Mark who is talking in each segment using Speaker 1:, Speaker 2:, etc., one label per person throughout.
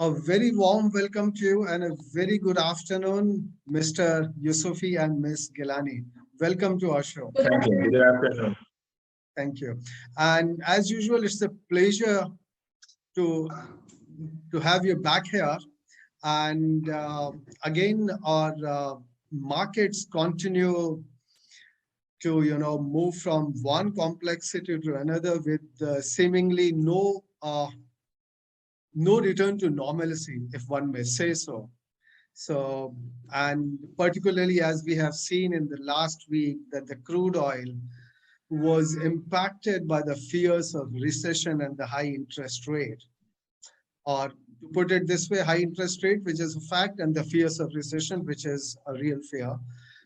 Speaker 1: A very warm welcome to you and a very good afternoon, Mr. Yusufi and Ms. Gilani. Welcome to our show.
Speaker 2: Thank you. Good afternoon.
Speaker 1: Thank you. And as usual, it's a pleasure to have you back here. And again, our markets continue to move from one complexity to another with seemingly no return to normalcy, if one may say so. So, and particularly as we have seen in the last week that the crude oil was impacted by the fears of recession and the high interest rate. Or to put it this way, high interest rate, which is a fact, and the fears of recession, which is a real fear.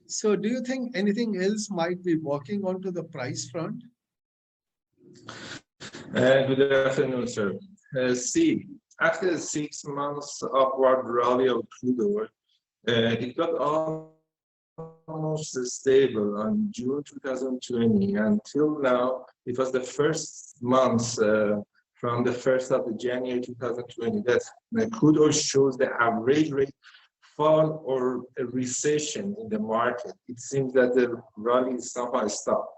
Speaker 1: So do you think anything else might be working onto the price front?
Speaker 2: Good afternoon, sir. See, after 6 months upward rally of crude oil, it got almost stable on June 2020 until now. It was the first month from the 1st of January 2020 that the crude oil shows the average rate fall or a recession in the market. It seems that the rally is somehow stopped.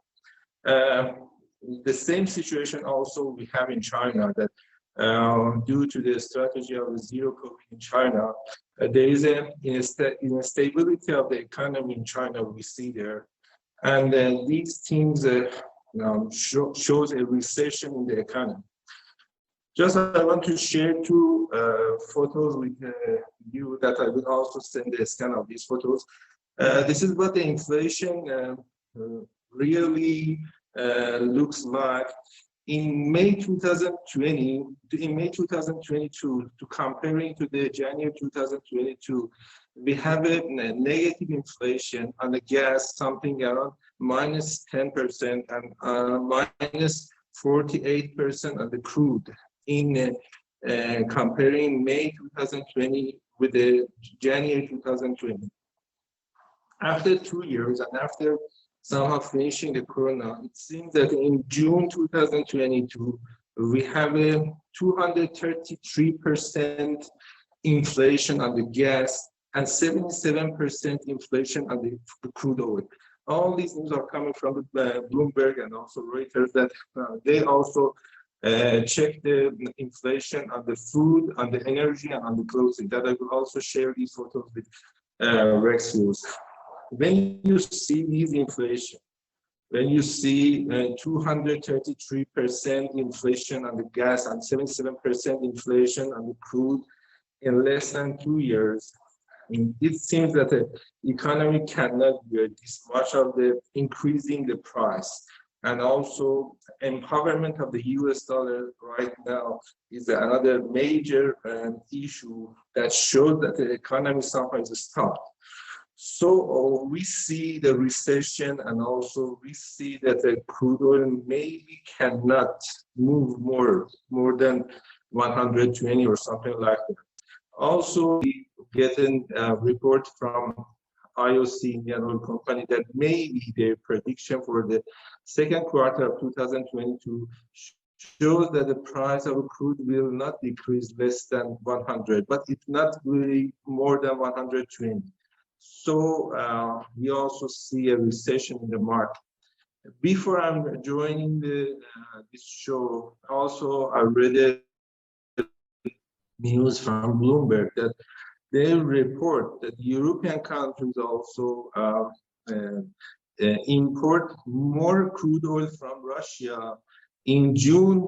Speaker 2: The same situation also we have in China, that due to the strategy of zero COVID in China, there is an instability of the economy in China we see there. And these things shows a recession in the economy. Just I want to share two photos with you that I will also send the scan of these photos. This is what the inflation really looks like in May 2020, in May 2022, to comparing to the January 2022, we have a negative inflation on the gas, something around -10% and minus 48% on the crude in comparing May 2020 with the January 2020. After 2 years and after somehow finishing the corona, it seems that in June 2022, we have a 233% inflation on the gas and 77% inflation on the crude oil. All these news are coming from Bloomberg and also Reuters, that they also check the inflation on the food, on the energy, and on the clothing. That I will also share these photos with Rex News. When you see these inflation, when you see 233% inflation on the gas and 77% inflation on the crude in less than 2 years, it seems that the economy cannot bear this much of the increasing the price. And also empowerment of the US dollar right now is another major issue that shows that the economy somehow is stopped. So we see the recession, and also we see that the crude oil maybe cannot move more than 120 or something like that. Also, we get a report from IOC, Indian Oil Company, that maybe their prediction for the second quarter of 2022 shows that the price of crude will not decrease less than 100, but it's not really more than 120. So we also see a recession in the market. Before I'm joining this show, also I read a news from Bloomberg that they report that European countries also import more crude oil from Russia in June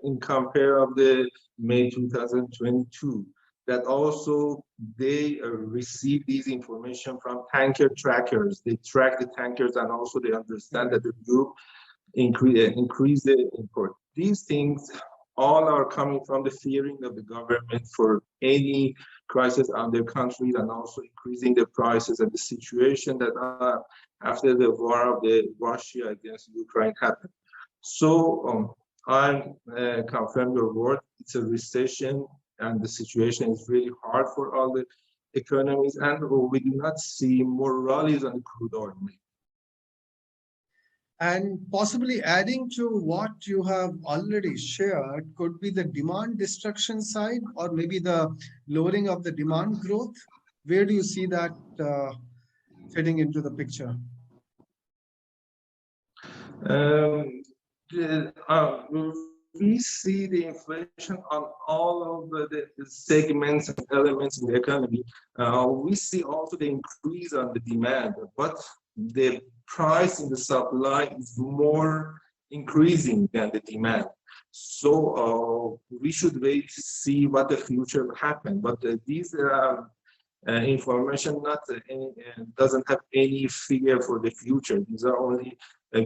Speaker 2: in compare of the May 2022. That also they receive these information from tanker trackers. They track the tankers, and also they understand that the Europe increase the import. These things all are coming from the fearing of the government for any crisis on their countries, and also increasing the prices and the situation that after the war of the Russia against Ukraine happened. So I confirm your word. It's a recession, and the situation is really hard for all the economies, and we do not see more rallies on crude oil.
Speaker 1: And possibly adding to what you have already shared could be the demand destruction side, or maybe the lowering of the demand growth. Where do you see that fitting into the picture?
Speaker 2: We see the inflation on all of the segments and elements in the economy. We see also the increase on the demand, but the price in the supply is more increasing than the demand. So we should wait to see what the future will happen. But these information doesn't have any figure for the future. These are only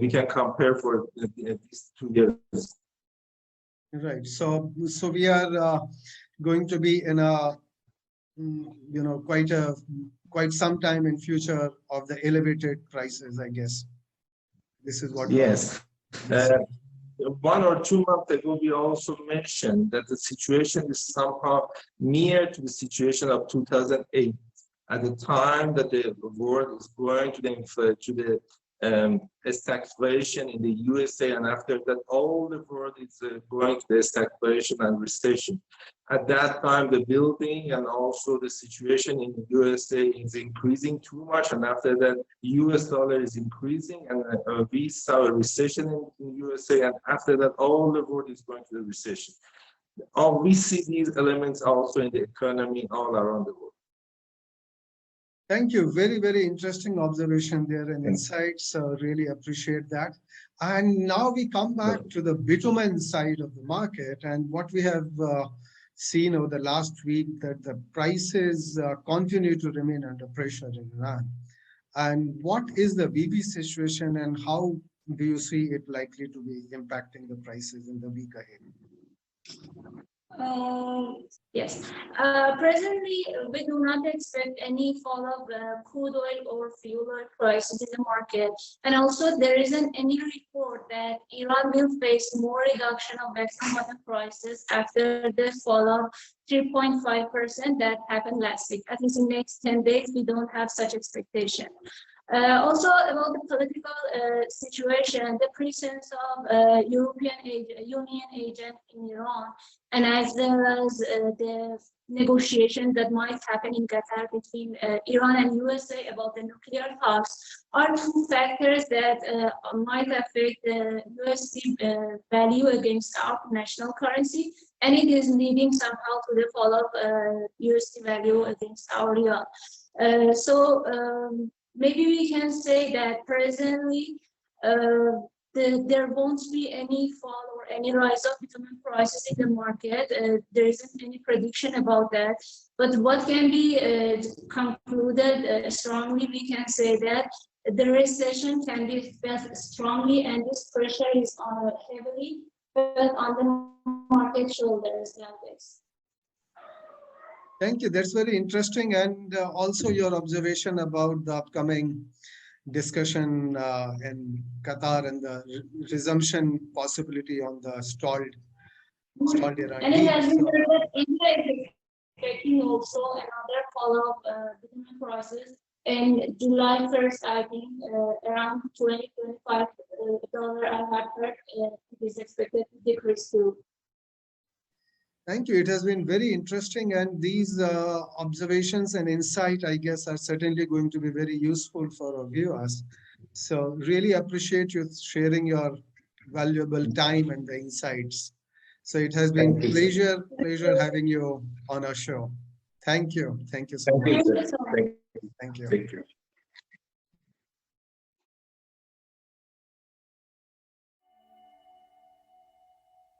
Speaker 2: we can compare for these 2 years.
Speaker 1: Right. So we are going to be in a quite some time in future of the elevated prices, I guess. This is what.
Speaker 2: Yes. 1 or 2 months ago, we also mentioned that the situation is somehow near to the situation of 2008, at the time that the world is going to the stagflation in the USA, and after that, all the world is going to the stagflation and recession. At that time, the building and also the situation in the USA is increasing too much, and after that, US dollar is increasing, and we saw a recession in USA, and after that, all the world is going to the recession. We see these elements also in the economy all around the world.
Speaker 1: Thank you. Very, very interesting observation there and insights. Really appreciate that. And now we come back to the bitumen side of the market, and what we have seen over the last week, that the prices continue to remain under pressure in Iran. And what is the VB situation, and how do you see it likely to be impacting the prices in the week ahead?
Speaker 3: Yes. Presently, we do not expect any fall of crude oil or fuel oil prices in the market. And also, there isn't any report that Iran will face more reduction of commodity prices after the fall of 3.5% that happened last week. At least in the next 10 days, we don't have such expectation. Also, about the political situation, the presence of European Union agent in Iran, and as well as the negotiations that might happen in Qatar between Iran and USA about the nuclear talks, are 2 factors that might affect the USD value against our national currency, and it is leading somehow to the fall of USD value against our real. Maybe we can say that presently there won't be any fall or any rise of bitumen prices in the market. There isn't any prediction about that. But what can be concluded strongly, we can say that the recession can be felt strongly, and this pressure is heavily felt on the market shoulders nowadays.
Speaker 1: Thank you. That's very interesting. And also your observation about the upcoming discussion in Qatar and the resumption possibility on the stalled Iran.
Speaker 3: And it has been heard that India is expecting also another fall of bitumen prices. In July 1st, I think around $20-25 I have heard it is expected to decrease too.
Speaker 1: Thank you. It has been very interesting, and these observations and insight, I guess, are certainly going to be very useful for our viewers. So really appreciate you sharing your valuable time and the insights. So it has been pleasure having you on our show. Thank you. Thank you so much.
Speaker 3: Thank you so much.
Speaker 1: Thank you.
Speaker 2: Thank you.